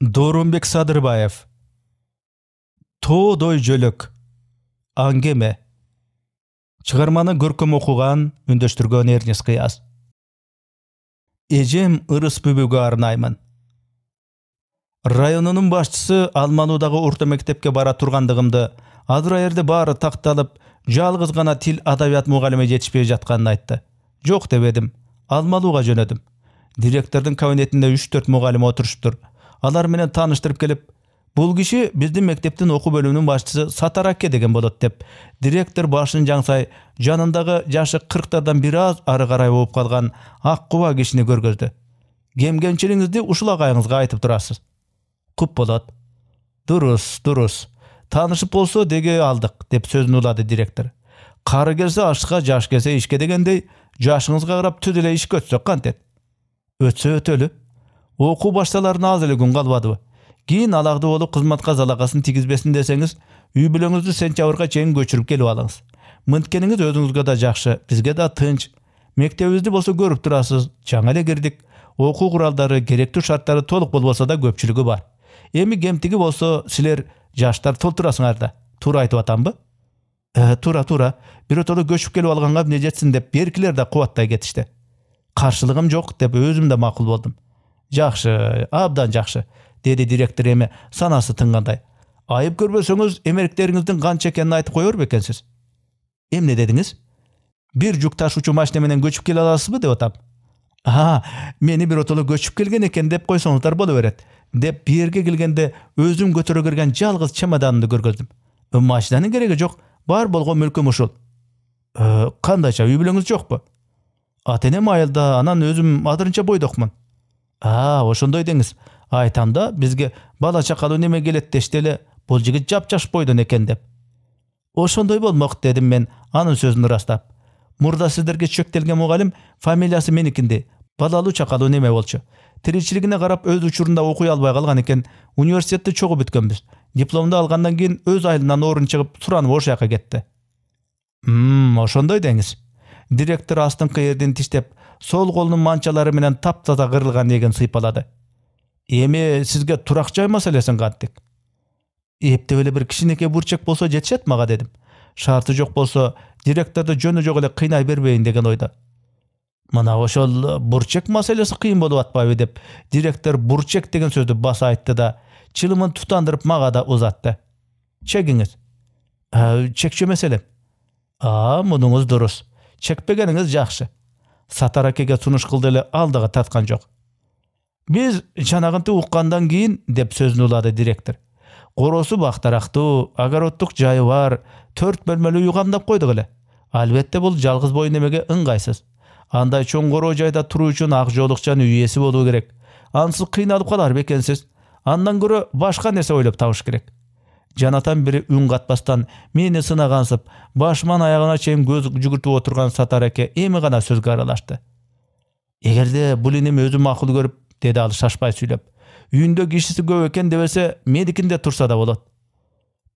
Дорунбек Садырбаев. Тоодой жөлөк. Аңгеме. Чыгарманы көркөм окуган, үндөштүргөн Эрнест Кыяз. Эжем ырыс бүбүгө арнаймын. Районунун башчысы Алмануудагы орто мектепке бара тургандыгымды, адырайерде баары такталып, жалгыз гана тил адабият мугалиме жетишпей жатканын айтты. Жок дебедим. Алманууга жөнөдүм. Директордун кабинетинде 3-4 мугалим отуруштур. Алар менен тааныштырып келип, бул киши биздин мектептин окуу бөлүмүнүн башчысы Сатараке деген болот деп, директор башын жаңсай, жанындагы жашы 40-тардан бир аз ары карай болуп калган ак куба кишини көргөздү. Кемгенчилигиңизди ушул агайыңызга айтып турасыз. Куп болот. Дурус. Таанышып болсо деге алдык деп сөзүн улады директор. Кары келсе ашка, жаш келсе ишке дегендей, жашыңызга карап түз эле ишке өтсөк кантет. Өтсө өтөлү. Окуу башталарына аз эле күн калбадыбы. Кийин аларды болуп кызматка залакасын тигизбесин десеңиз, үй бүлөңүздү сентябрга чейин көчүрүп келип алыңыз. Мынткениңиз өзүңүзгө да жакшы, бизге да тынч. Мектебибизди болсо көрүп турасыз, жаңы эле кирдик. Окуу куралдары, керектүү шарттары толук болбосо да көпчүлүгү бар. Эми кемтиги болсо, силер жаштар толтурасыңар да. Туура айтып атамбы? Туура. Биротоло көчүп келип алганга эмне жетсин деп беркилер да кубаттай кетишти. Каршылыгым жок деп өзүм да макул болдум. Жакшы, абдан жакшы, деди директор эми санасы тынгандай. Айып көрбөсөңүз, эмеректериңиздин канча экенин айтып коер бекенсиз. Эмне дедиңиз? Бир жүк ташуучу машина менен көчүп келе аласызбы деп атам. Мени биротоло көчүп келген экен деп койсоңуздар боло берет. Деп бирге келгенде өзүм көтөрө кирген жалгыз чемоданымды көргөздүм. Машинанын кереги жок, бар болгон мүлкүм ушул. Кандайча үй бүлөңүз жокпу? Ата-энем айылда, анан өзүм адырынча бойдокмун. Ошондой деңиз. Айтам да, бизге бала чакалуу неме келет дешти эле, бул жигит жапжаш бойдон экен деп. Ошондой болмок дедим мен, анын сөзүн ырастап. Мурда сиздерге чөктелген мугалим фамилиясы меникинде, балалуу чакалуу неме болчу. Тиричилигине карап өз учурунда окуй албай калган экен, университетти чогуу бүткөнбүз. Дипломду алгандан кийин өз айылынан орун чыгып, суранып ошол жака кетти. Ошондой деңиз. Директор астыңкы эрдин тиштеп, сол колунун манчалары менен таптаза кырылган эгин сыйпалады. Эми сизге турак жай маселесин кантик? Эптеп эле бир кичинекей бурчак болсо жетишет мага дедим. Шарты жок болсо, директорду жөнү жок эле кыйнай бербейин деген ойдо. Мына ошол бурчак маселеси кыйын болуп атпайбы деп, директор бурчак деген сөздү баса айтты да, чылымын тутандырып мага да узатты. Чегиңиз. Чекчү маселе. Мунуңуз дурус. Чекпегениңиз жакшы. Сатаракеге сунуш кылды эле алдыга тарткан жок. Биз чанагынты уккандан кийин деп сөзүн улады директор. Коросу бактарактуу, огороддук жайы бар, 4 бөлмөлүү үй камдап койдук эле. Албетте бул жалгыз бой немеге ыңгайсыз. Андай чоң короо жайда туруу үчүн ак жоолукчан үй ээси болуу керек. Ансыз кыйналып калар бекенсиз. Андан көрө башка нерсе ойлоп табыш керек. Жанатан бири үн катпастан мени сынагансып, башыман аягына чейин көз жүгүртүп отурган Сатараке эми гана сөзгө аралашты. Эгерде бул иним өзү макул көрүп, деди ал шашпай сүйлөп, үйүндө кишиси көп экен дебесе, меникинде турса да болот.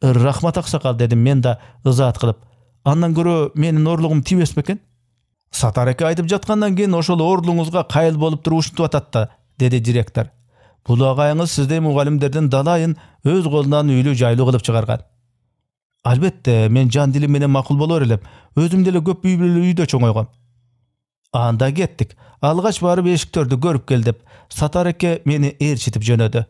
Рахмат аксакал, дедим мен да ызаат кылып. Андан көрө менин орлугум тийбес бекен? Сатараке айтып жаткандан кийин ошол орлугуңузга кайыл болуп туруп ушинтип атат да, деди директор. Бул агайыңыз сиздей мугалимдердин далайын өз колунан үйлүү жайлуу кылып чыгарган. Албетте, мен жан дилим менен макул болор элем. Өзүм деле көп үй бүлөлүү үйдө чоңойгом. Анда кеттик. Алгач барып эшиктерди көрүп кел деп, Сатараке мени ээрчитип жөнөдү.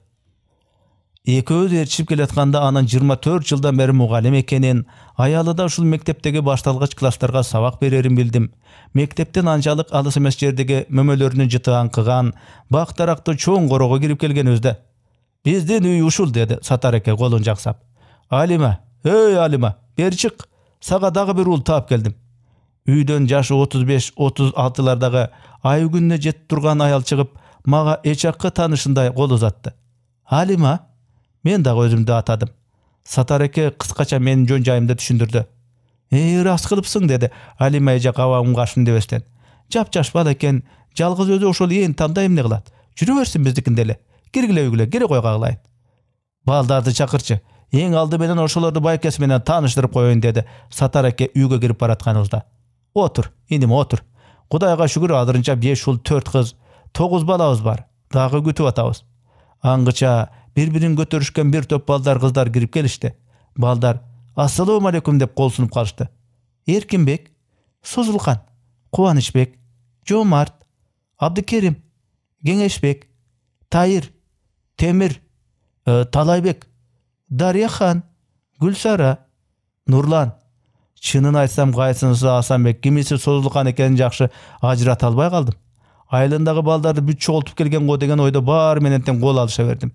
Экөөбүз ээрчишип келатканда анын 24 жылдан бери мугалим экенин, аялы да ушул мектептеги башталгыч класстарга сабак берерин билдим. Мектептен анчалык алыс эмес жердеги мөмөлөрүнүн жыты аңкыган, бактарактуу чоң корого кирип келгенибизде. Биздин үй ушул, деди Сатараке колун жаксап. Алима, бери чык. Сага дагы бир уул таап келдим. Үйдөн жашы 35-36лардагы ай күнүнө жетип турган аял чыгып, мага эчаккы таанышындай кол узатты. Алима, мен дагы өзүмдү атадым. Сатараке кыскача менин жөн жайымды түшүндүрдү. Рас кылыпсың, деди Алима эже кабагын кашым дебестен. Жапжаш бала экен, жалгыз өзү ошол ээн танда эмне кылат? Жүрө берсин биздикинде эле. Киргиле үйгүлө, кире койго кылайын. Балдарды чакырчы. Эң алды менен ошолорду байкеси менен тааныштырып коеюн, деди Сатараке үйгө кирип баратканыбызда. Отур, иним отур. Кудайга шүгүр, адырынча 5 уул 4 кыз, 9 балабыз бар. Дагы күтүп атабыз. Аңгыча Bir-birin götөрүшкен bir топ балдар кыздар кирип келишти. Балдар «Ассаламу алейкум» деп кол сунуп калышты. Эркинбек, Созулкан, Кубанычбек, Жомарт, Абдыкерим, Кеңешбек, Тайыр, Темир, Талайбек, Дарьяхан, Гүлсара, Нурлан. Чынын айтсам, кайсынысы Асанбек, кимиси Созулкан экенин жакшы ажырата албай калдым. Айылындагы балдарды бүт чогултуп келген го деген ойдо баары менен тең кол алыша бердим.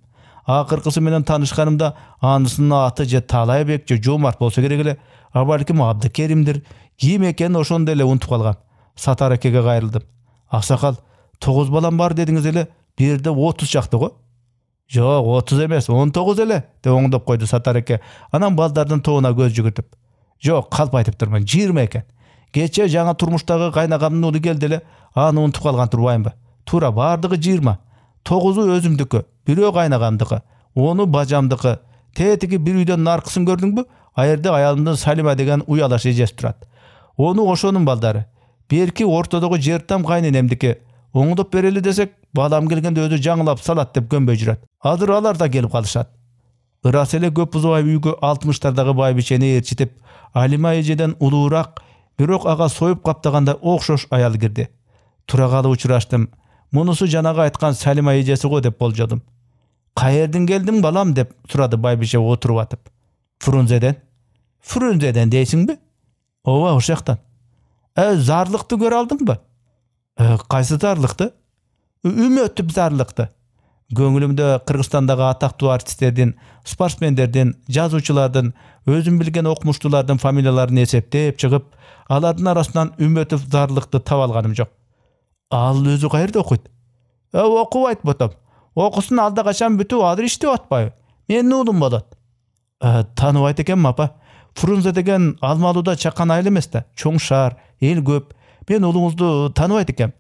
Акыркысы менен таанышканымда анысынын аты же Талайбек же Жомарт болсо керек эле, а балким Абдыкеримдир. Ким экенин ошондо эле унутуп калгам. Сатар акеге кайрылдым. Аксакал, 9 балам бар дедиңиз эле, бирде 30 чакты го. Жок, 30 эмес, 19 эле деп оңдоп койду Сатар аке. Анан балдардын тобуна көз жүгүртүп. Жок, калп айтып турман, 20 экен. Кече жаңа турмуштагы кайнагамдын уулу келди эле, аны унутуп калган турбаймбы? Туура бардыгы 20. 9-у өзүмдүкү, бирөө кайнагамдыкы, 10-у бажамдыкы. Тетиги бир үйдөн наркысын көрдүңбү? Аерде аялымдын Салима деген уялаш эжеси турат. 10-у ошонун балдары. Берки ортодогу жертам кайненемдики. Оңдоп берели десек, балам келгенде өзү жаңылап салат деп көнбөй жүрөт. Азыр алар да келип калышат. Ырас эле көп бузубай үйгө 60-тардагы байбичени ээрчитип, Алима эжеден улуураак, бирок ага союп каптаганда окшош аял кирди. Тура калып учураштым. Мунусу жанагы айткан Салима эжеси го деп болжодум. Каердин келдиң балам деп сурады байбише отуруп атып. Фрунзеден. Фрунзеден дейсиңби? Ооба, ошоктон. Зарлыкты көрө алдыңбы? Кайсы зарлыкты? Үмөтүп зарлыкты. Көңүлүмдө Кыргызстандагы атактуу артисттердин, спортсмендердин, жазуучулардын, өзүм билген окумуштуулардын фамилияларын эсептеп чыгып, алардын арасынан Үмөтүп зарлыкты таба алганым жок. Ал өзү каерде окуйт? Окубайт ботом. Окусун алда качан бүтүп азыр иштеп атпайбы? Менин уулум болот. Тааныбайт экенмин апа. Фрунзе деген Алмалууда чакан айыл эмес да, чоң шаар, эл көп. Мен уулуңузду тааныбайт экем.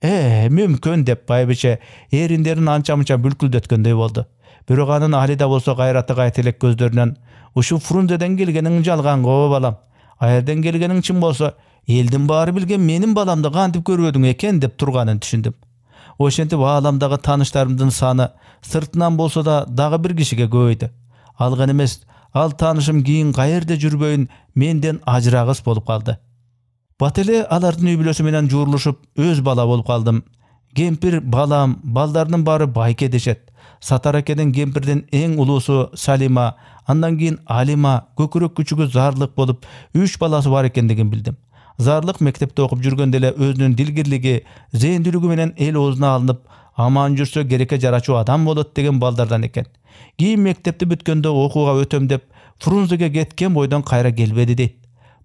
Мүмкүн деп байбиче эриндерин анча-мынча бүлкүлдөткөндөй болду. Бирок анын Алида болсо кайраты кайт элек көздөрүнөн ушу Фрунзеден келгениң жалган го балам. Аерден келгениң чын болсо, элдин баары билген менин баламды кантип көрбөдүң экен деп турганын түшүндүм. Ошентип ааламдагы тааныштарымдын саны сыртынан болсо да дагы бир кишиге көбөйдү. Ал гана эмес, ал таанышым кийин каерде жүрбөйүн менден ажырагыс болуп калды. Бат эле алардын үй бүлөсү менен жуурулушуп, өз бала болуп калдым. Кемпир, балам, балдардын баары байке дешет. Сатар акеден кемпирдин эң улуусу Салима, андан кийин Алима, көкүрөк күчүгү Зарлык болуп, 3 баласы бар экендигин билдим. Зарлык мектепте окуп жүргөндө эле өзүнүн дилгирлиги, зээндүүлүгү менен эл оозуна алынып, аман жүрсө керекке жарачу адам болот деген балдардан экен. Кийин мектепти бүткөндө окууга өтөм деп Фрунзеге кеткен бойдон кайра келбеди дейт.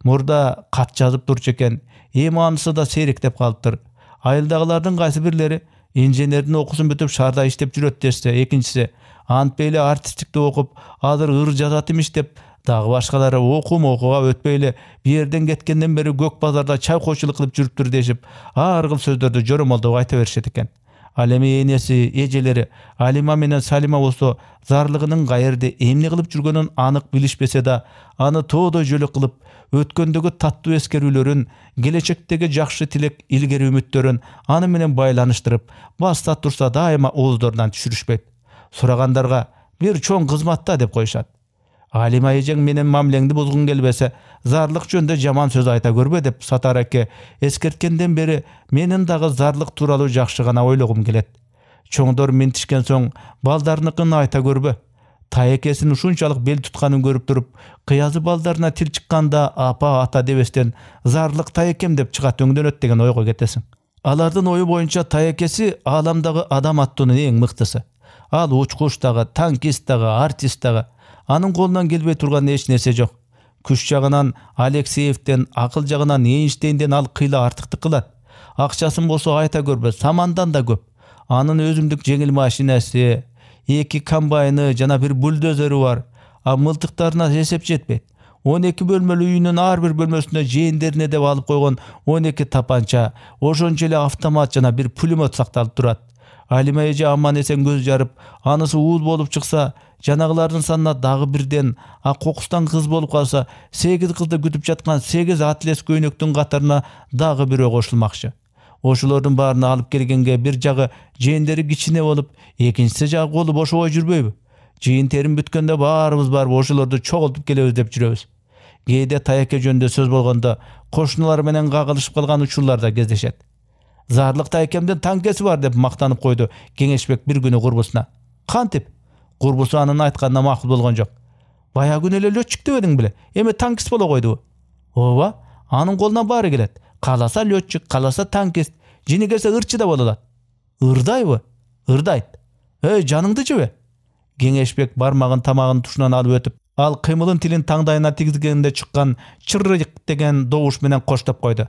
Мурда кат жазып турчу экен, эми анысы да сейректеп калыптыр. Айылдагылардын кайсы бирлери инженердин окуусун бүтүп шаарда иштеп жүрөт дешсе, экинчиси антпей эле артисттикти окуп, азыр ыр жазат имиш деп, дагы башкалары окууга өтпөй эле бир жерден кеткенден бери көк базарда чай койчулук кылып жүрүптүр дешип, ар кыл сөздөрдү жоромолдоп айта беришет экен. Ал эми энеси, эжелери Алима менен Салима болсо Зарлыгынын каерде эмне кылып жүргөнүн анык билишпесе да, аны тоодой жөлөк кылып, өткөндөгү таттуу эскерүүлөрүн, келечектеги жакшы тилек, илгери үмүттөрүн аны менен байланыштырып, баста турса дайыма ооздорунан түшүрүшпөйт. Сурагандарга бир чоң кызматта деп коюшат. Алима эжең менен мамилеңди бузгуң келбесе, Зарлык жөнүндө жаман сөз айта көрбө деп Сатар аке эскерткенден бери менин дагы Зарлык тууралуу жакшы гана ойлогум келет. Чоңдор минтишкен соң балдарыныкын айта көрбө. Таекесин ушунчалык бел тутканын көрүп туруп, кыязы балдарына тил чыкканда апа ата дебестен Зарлык таекем деп чыгат өңдөнөт деген ойго кетесиң. Алардын ою боюнча таекеси ааламдагы адам аттуунун эң мыктысы. Ал учкуч дагы, танкист дагы, артист дагы. Анын колунан келбей турган эч нерсе жок. Күч жагынан Алексеевден, акыл жагынан Эйнштейнден ал кыйла артыктык кылат. Акчасын болсо айта көрбө, самандан да көп. Анын өзүмдүк жеңил машинасы, 2 комбайны жана бир бульдозеру бар. А мылтыктарына эсеп жетпейт. 12 бөлмөлүү үйүнүн ар бир бөлмөсүндө жээндерине деп алып койгон 12 тапанча, ошончо эле автомат жана бир пулемет сакталып турат. Алима эже аман эсен көз жарып, анысы уул болуп чыкса, жанагылардын санына дагы бирден, а кокустан кыз болуп калса, 8 кызды күтүп жаткан 8 атлес көйнөктүн катарына дагы бирөө кошулмакчы. Ошолордун баарына алып келгенге бир жагы жээндери кичине болуп, экинчиси жагы колу бошобой жүрбөйбү? Жыйын терим бүткөндө баарыбыз барып ошолорду чогултуп келебиз деп жүрөбүз. Кээде таяке жөнүндө сөз болгондо кошуналар менен кагылышып калган учурлар да кездешет. Зарлык таякемдин танкеси бар деп мактанып койду Кеңешбек бир күнү курбусуна. Кантип? Курбусу анын айтканына макул болгон жок. Бая күнү эле летчик деп эдиң беле, эми танкист боло койдубу? Ооба, анын колунан баары келет. Кааласа летчик, кааласа танкист, жини келсе ырчы да боло алат. Ырдайбы? Ырдайт. Жаныңды жебе. Кеңешбек бармагын тамагын тушунан алып өтүп, ал кыймылын тилин таңдайына тигизгенде чыккан чырыйк деген добуш менен коштоп койду.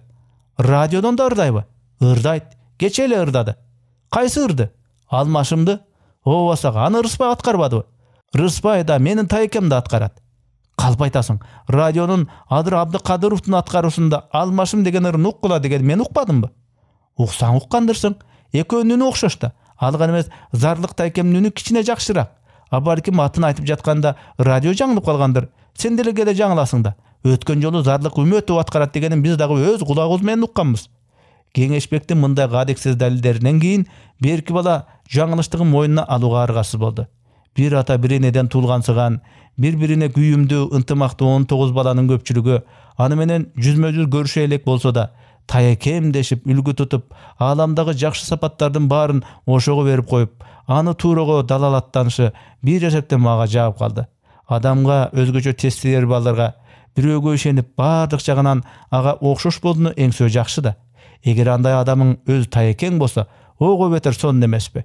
Радиодон да ырдайбы? Ырдайт. Кече эле ырдады. Кайсы ырды? Алмашымды? Ообасага, аны Рыспай аткарбадыбы? Рыспай да менин таекемди аткарат. Калп айтасың, радионун Адыр Абдыкадыровдун аткаруусунда Алмашым деген ырын уккула деген мен укпадымбы? Уксаң уккандырсың. Экөөнүн үнү окшош да. Алган эмес Зарлык таекемдин үнү кичине жакшыраак. А балким атын айтып жатканда радио жаңылып калгандыр. Сен деле кээде жаңыласың да. Өткөн жолу Зарлык Үмөтов аткарат дегенин биз дагы өз кулагыбыз менен укканбыз. Кеңешбектин мындай кадексиз далилдеринен кийин берки бала жаңылыштыгын мойнуна алууга аргасыз болду. Бир ата бир энеден туулгансыган, бири-бирине күйүмдүү, ынтымактуу 19 баланын көпчүлүгү аны менен жүзмө-жүз көрүшө элек болсо да, таекем дешип үлгү тутуп, ааламдагы жакшы сапаттардын баарын ошого берип коюп, аны туурого далалаттанышы бир эсептен мага жагып калды. Адамга өзгөчө тестилер балдарга бирөөгө ишенип, бардык жагынан ага окшош болууну эңсөө жакшы да. Эгер андай адамың өз таекең болсо, ого бетер сонун эмеспи?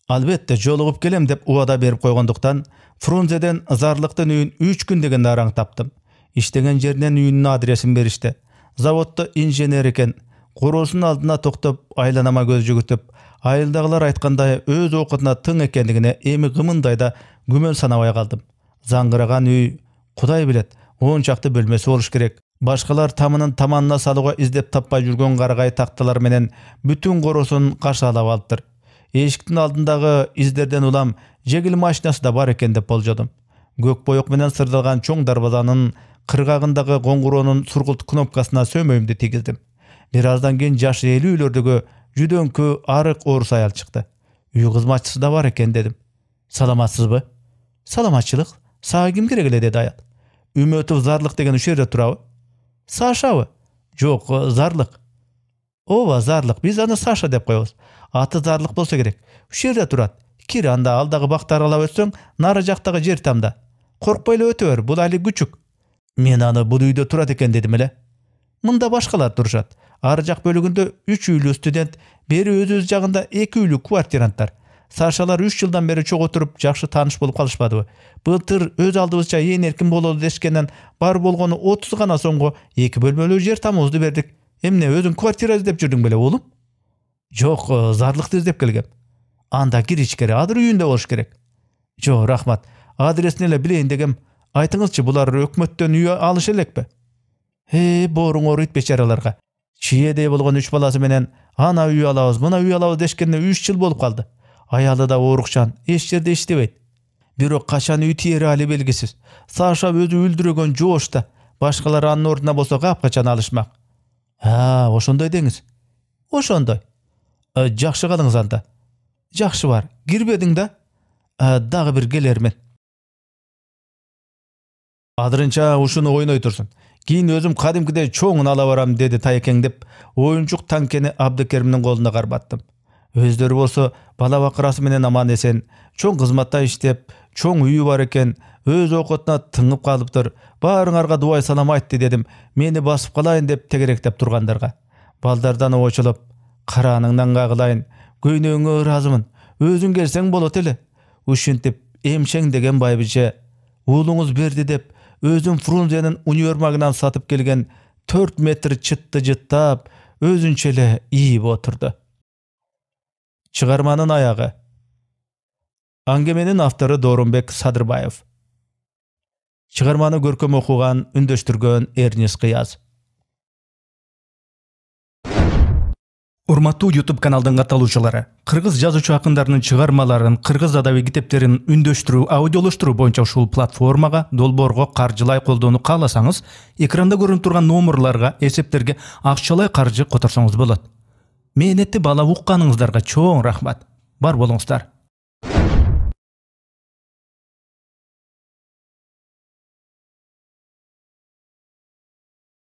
Албетте жолугуп келем деп убада берип койгондуктан Фрунзеден Зарлыктын үйүн 3 күн дегенде араң таптым. Иштеген жеринен үйүнүн адресин беришти. Заводдо инженер экен. Короосунун алдына токтоп, айланама көз жүгүртүп, айылдагылар айткандай өз окутуна тың экендигине эми гымындай да күмөн санабай калдым. Заңгыраган үй, Кудай билет, 10 чакты бөлмөсү болуш керек. Башкалар тамынын таманына салууга издеп таппай жүргөн карагай такталар менен бүтүн короосун кашаалап алыптыр. Эшиктин алдындагы издерден улам жегил машинасы да бар экен деп болжодум. Көк боек менен сырдалган чоң дарбазанын кыргагындагы коңгуроонун сургулт кнопкасына сөмөйүмдү тийгиздим. Бир аздан кийин жашы 50-үйлөрдөгү жүдөңкү арык орус аял чыкты. Үй кызматчысы да бар экен дедим. Саламатсызбы? Саламатчылык. Сага ким керек эле деди аял. Үмөтов Зарлык деген ушул жерде турабы? Сашабы? Жок, Зарлык. Ооба, Зарлык. Биз аны Саша деп коебуз. Аты Зарлык болсо керек. Ушул жерде турат. Кир, анда алдагы бакты аралап өтсөң, нары жактагы жер тамда. Коркпой эле өтө бер, бул али күчүк. Мен аны бул үйдө турат экен дедим эле. Мында башкалар турушат. Ары жак бөлүгүндө 3 үйлүү студент, бери өзүбүз жагында 2 үйлүү квартиранттар. Сашалар 3 жылдан бери чогуу туруп, жакшы тааныш болуп калышпадыбы? Былтыр өз алдыбызча ээн эркин бололу дешкенден бар болгону 30 гана сомго 2 бөлмөлүү жер тамыбызды бердик. Эмне, өзүң квартира издеп жүрдүң беле, уулум? Жок, Зарлыкты издеп келгем. Анда кир ичкери, Адыр үйүндө болуш керек. Жок, рахмат. Адресин эле билейин дегем. Айтыңызчы, булар өкмөттөн үй алыш элекпи? Бооруң ооруйт бечараларга. Чиедей болгон 3 баласы менен ана үй алабыз, мына үй алабыз дешкенде 3 жыл болуп калды. Аялы да оорукчан, эч жерде иштебейт. Бирок качан үй тиери али белгисиз. Саша өзү үлдүрөгөн жоошта. Башкалар анын ордуна болсо капкачан алышмак. Ошондой деңиз. Ошондой. Жакшы калыңыз анда. Жакшы бар. Кирбедиң да? Дагы бир келермин. Адырынча ушуну ойной турсун. Кийин өзүм кадимкидей чоңун ала барам деди таекең деп, оюнчук танкени Абдыкеримдин колуна карбаттым. Өздөрү болсо бала бакырасы менен аман эсен, чоң кызматта иштеп, чоң үйү бар экен, өз окутуна тыңып калыптыр. Баарыңарга дубай салам айтты дедим, мени басып калайын деп тегеректеп тургандарга. Балдардан очулуп, карааныңдан кагылайын, көйнөгүңө ыраазымын, өзүң келсең болот эле. Ушинтип эмчең деген байбиче, уулуңуз берди деп, өзүн Фрунзенин универмагынан сатып келген 4 метр чытты жыттап, өзүнчө эле ийип отурду. Чыгарманын аягы. Аңгеменин автору Доорунбек Садырбаев. Чыгарманы көркөм окуган, үндөштүргөн Эрнис Кыяз. Урматтуу YouTube каналдын катталуучулары, кыргыз жазуучу акындарынын чыгармаларын, кыргыз адабий китептерин үндөштүрүү, аудиолоштуруу боюнча ушул платформага долбоорго каржылай колдоону кааласаңыз, экранда көрүнүп турган номерларга, эсептерге акчалай каржы которсоңуз болот. Мээнетти баалап укканыңыздарга чоң рахмат. Бар болуңуздар.